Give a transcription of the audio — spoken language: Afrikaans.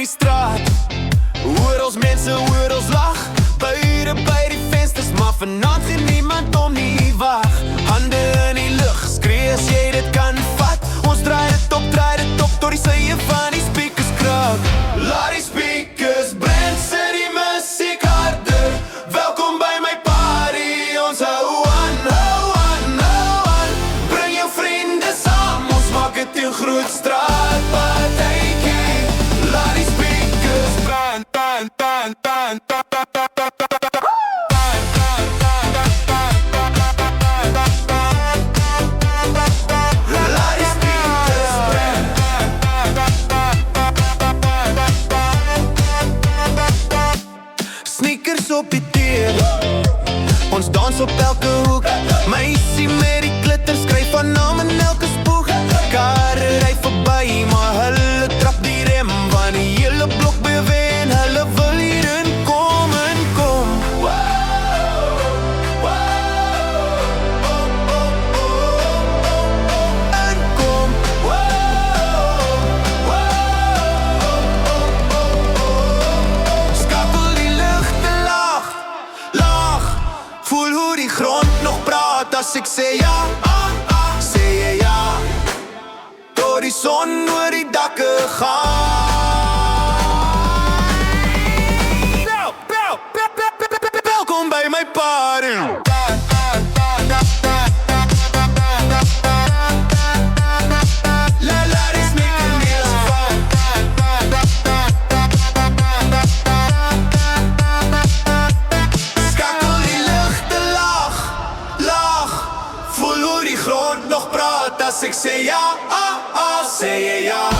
die straat. Hoor ons mense, hoor ons lach. Buiten by die vensters, maar vanavond geen niemand om nie wag. Hande in die lucht, skree as jy dit kan vat. Ons draai dit op, tot die sye van die speakers kraak. Laat die speakers brand, sit die muziek harder. Welkom by my party, ons hou aan, hou aan, hou aan. Bring jou vriende saam, ons maak het een groot straatpartytjie. Laat die speakers brand, brand, brand, brand, brand, brand, brand, brand. Sneakers op die deur, ons dans op elke hoek. Meisie met die glitter, skryf van naam in elke spoeg. Karre ry verby, maar hulle trap die rem. Want die hele blok bewe en hulle wil hierin kom en kom. En kom. Skakel die ligte laag, laag. Voel hoe die grond nog praat as ek sê ja, sê jy ja. Tot die son oor die dakke gaan. Welkom by my party. Laat die sneaker neerval. Skakel die ligte laag, laag. Voel hoe die grond nog praat as ek sê ja, sê jy ja.